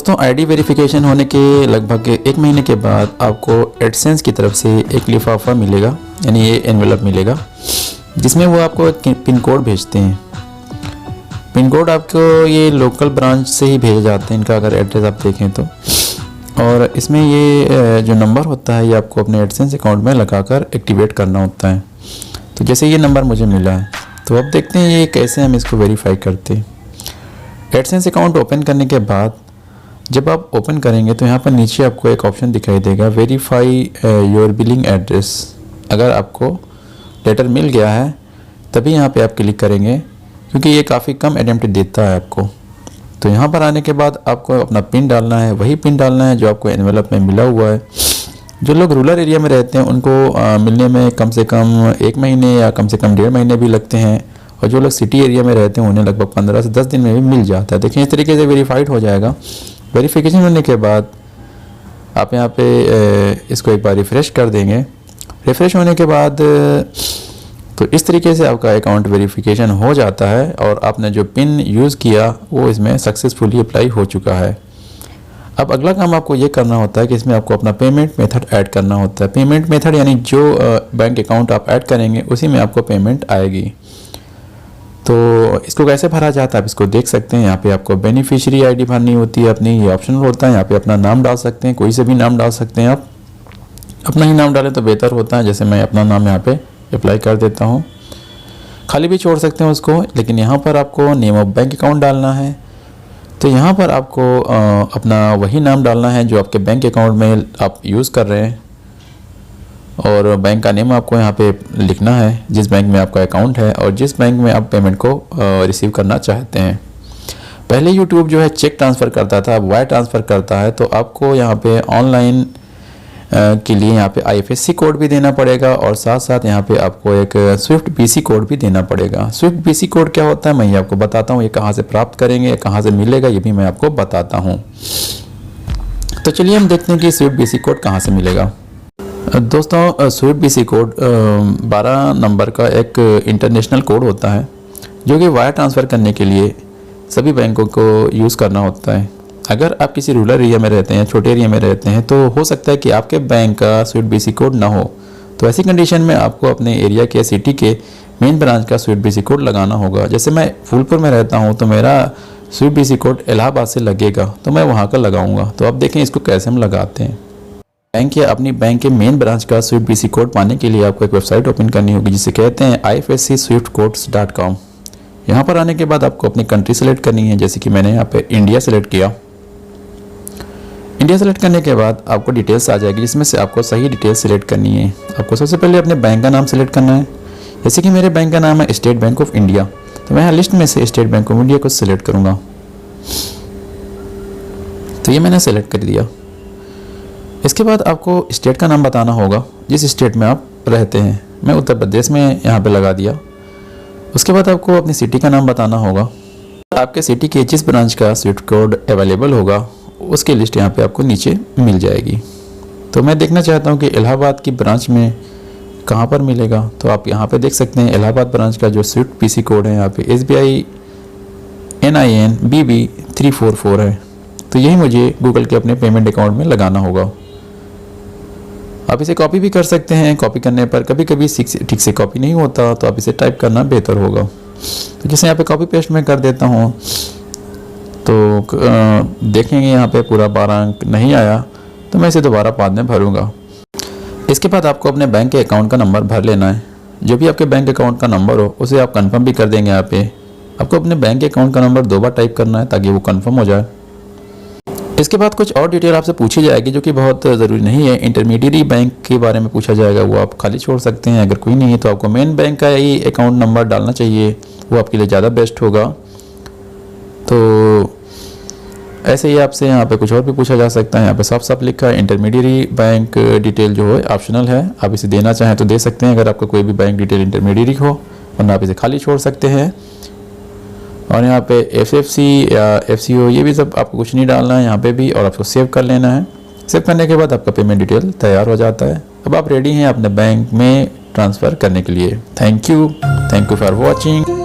दोस्तों ID verification होने के लगभग 1 महीने के बाद आपको एडसेंस की तरफ से एक लिफाफा मिलेगा, यानी ये एनवेलप मिलेगा, जिसमें वो आपको एक पिन कोड भेजते हैं। पिन कोड आपको ये लोकल ब्रांच से ही भेजे जाते हैं, इनका अगर एड्रेस आप देखें तो। और इसमें ये जो नंबर होता है ये आपको अपने एडसेंस अकाउंट में लगाकर एक्टिवेट करना होता है। तो जैसे ये नंबर मुझे मिला है, तो अब देखते हैं ये कैसे हम इसको वेरीफाई करते हैं। एडसेंस अकाउंट ओपन करने के बाद जब आप ओपन करेंगे तो यहाँ पर नीचे आपको एक ऑप्शन दिखाई देगा, वेरीफाई योर बिलिंग एड्रेस। अगर आपको लेटर मिल गया है तभी यहाँ पे आप क्लिक करेंगे, क्योंकि ये काफ़ी कम अटेम्प्ट देता है आपको। तो यहाँ पर आने के बाद आपको अपना पिन डालना है, वही पिन डालना है जो आपको एनवेलप में मिला हुआ है। जो लोग रूरल एरिया में रहते हैं उनको मिलने में कम से कम 1 महीने या कम से कम 1.5 महीने भी लगते हैं, और जो लोग सिटी एरिया में रहते हैं उन्हें लगभग 15 से 10 दिन में भी मिल जाता है। देखिए इस तरीके से वेरीफाइड हो जाएगा। वेरिफिकेशन होने के बाद आप यहाँ पे इसको एक बार रिफ़्रेश कर देंगे। रिफ़्रेश होने के बाद तो इस तरीके से आपका अकाउंट वेरिफिकेशन हो जाता है और आपने जो पिन यूज़ किया वो इसमें सक्सेसफुली अप्लाई हो चुका है। अब अगला काम आपको ये करना होता है कि इसमें आपको अपना पेमेंट मेथड ऐड करना होता है। पेमेंट मेथड यानी जो बैंक अकाउंट आप ऐड करेंगे उसी में आपको पेमेंट आएगी। तो इसको कैसे भरा जाता है आप इसको देख सकते हैं। यहाँ पे आपको बेनिफिशियरी आईडी भरनी होती है अपनी, ये ऑप्शनल होता है। यहाँ पे अपना नाम डाल सकते हैं, कोई से भी नाम डाल सकते हैं आप। अपना ही नाम डालें तो बेहतर होता है, जैसे मैं अपना नाम यहाँ पे अप्लाई कर देता हूँ। खाली भी छोड़ सकते हैं उसको, लेकिन यहाँ पर आपको नेम ऑफ बैंक अकाउंट डालना है। तो यहाँ पर आपको अपना वही नाम डालना है जो आपके बैंक अकाउंट में आप यूज़ कर रहे हैं, और बैंक का नेम आपको यहाँ पे लिखना है जिस बैंक में आपका अकाउंट है और जिस बैंक में आप पेमेंट को रिसीव करना चाहते हैं। पहले यूट्यूब जो है चेक ट्रांसफ़र करता था, अब वायर ट्रांसफ़र करता है। तो आपको यहाँ पे ऑनलाइन के लिए यहाँ पे IFSC कोड भी देना पड़ेगा, और साथ साथ यहाँ पे आपको एक स्विफ्ट BC कोड भी देना पड़ेगा। स्विफ्ट BC कोड क्या होता है मैं ये आपको बताता हूँ, ये कहाँ से प्राप्त करेंगे, कहाँ से मिलेगा, ये भी मैं आपको बताता हूँ। तो चलिए हम देखते हैं कि स्विफ्ट BC कोड कहाँ से मिलेगा। दोस्तों स्विफ्ट BC कोड 12 नंबर का एक इंटरनेशनल कोड होता है, जो कि वायर ट्रांसफ़र करने के लिए सभी बैंकों को यूज़ करना होता है। अगर आप किसी रूरल एरिया में रहते हैं, छोटे एरिया में रहते हैं, तो हो सकता है कि आपके बैंक का स्विफ्ट BC कोड ना हो। तो ऐसी कंडीशन में आपको अपने एरिया के सिटी के मेन ब्रांच का स्विफ्ट BC कोड लगाना होगा। जैसे मैं फूलपुर में रहता हूँ तो मेरा स्विफ्ट BC कोड इलाहाबाद से लगेगा, तो मैं वहाँ का लगाऊँगा। तो अब देखें इसको कैसे हम लगाते हैं। बैंक या अपनी बैंक के मेन ब्रांच का स्विफ्ट BC कोड पाने के लिए आपको एक वेबसाइट ओपन करनी होगी जिसे कहते हैं ifscswiftcodes.com। यहाँ पर आने के बाद आपको अपनी कंट्री सेलेक्ट करनी है, जैसे कि मैंने यहाँ पे इंडिया सेलेक्ट किया। इंडिया सेलेक्ट करने के बाद आपको डिटेल्स आ जाएगी, जिसमें से आपको सही डिटेल्स सेलेक्ट करनी है। आपको सबसे पहले अपने बैंक का नाम सेलेक्ट करना है। जैसे कि मेरे बैंक का नाम है स्टेट बैंक ऑफ इंडिया, तो मैं यहाँ लिस्ट में से स्टेट बैंक ऑफ इंडिया को सिलेक्ट करूँगा। तो ये मैंने सेलेक्ट कर दिया। इसके बाद आपको स्टेट का नाम बताना होगा जिस स्टेट में आप रहते हैं। मैं उत्तर प्रदेश में यहाँ पे लगा दिया। उसके बाद आपको अपनी सिटी का नाम बताना होगा। आपके सिटी के जिस ब्रांच का स्विफ्ट कोड अवेलेबल होगा उसकी लिस्ट यहाँ पे आपको नीचे मिल जाएगी। तो मैं देखना चाहता हूँ कि इलाहाबाद की ब्रांच में कहाँ पर मिलेगा। तो आप यहाँ पे देख सकते हैं इलाहाबाद ब्रांच का जो स्विफ्ट BC कोड है यहाँ पे SBI NIN BB 344 है। तो यही मुझे गूगल के अपने पेमेंट अकाउंट में लगाना होगा। आप इसे कॉपी भी कर सकते हैं। कॉपी करने पर कभी कभी ठीक से कॉपी नहीं होता, तो आप इसे टाइप करना बेहतर होगा। तो जैसे यहाँ पे कॉपी पेस्ट मैं कर देता हूँ, तो देखेंगे यहाँ पे पूरा 12 अंक नहीं आया, तो मैं इसे दोबारा बाद में भरूँगा। इसके बाद आपको अपने बैंक के अकाउंट का नंबर भर लेना है। जो भी आपके बैंक अकाउंट का नंबर हो उसे आप कन्फर्म भी कर देंगे। यहाँ पे आपको अपने बैंक के अकाउंट का नंबर 2 बार टाइप करना है ताकि वो कन्फर्म हो जाए। इसके बाद कुछ और डिटेल आपसे पूछी जाएगी जो कि बहुत ज़रूरी नहीं है। इंटरमीडियरी बैंक के बारे में पूछा जाएगा, वो आप खाली छोड़ सकते हैं। अगर कोई नहीं है तो आपको मेन बैंक का ही अकाउंट नंबर डालना चाहिए, वो आपके लिए ज़्यादा बेस्ट होगा। तो ऐसे ही आपसे यहाँ पे कुछ और भी पूछा जा सकता है। यहाँ पे साफ साफ लिखा है इंटरमीडियरी बैंक डिटेल जो है ऑप्शनल है, आप इसे देना चाहें तो दे सकते हैं अगर आपका कोई भी बैंक डिटेल इंटरमीडियरी हो, वरना आप इसे खाली छोड़ सकते हैं। और यहाँ पे FFC या FCO ये भी सब आपको कुछ नहीं डालना है यहाँ पे भी, और आपको सेव कर लेना है। सेव करने के बाद आपका पेमेंट डिटेल तैयार हो जाता है। अब आप रेडी हैं अपने बैंक में ट्रांसफ़र करने के लिए। Thank you for watching.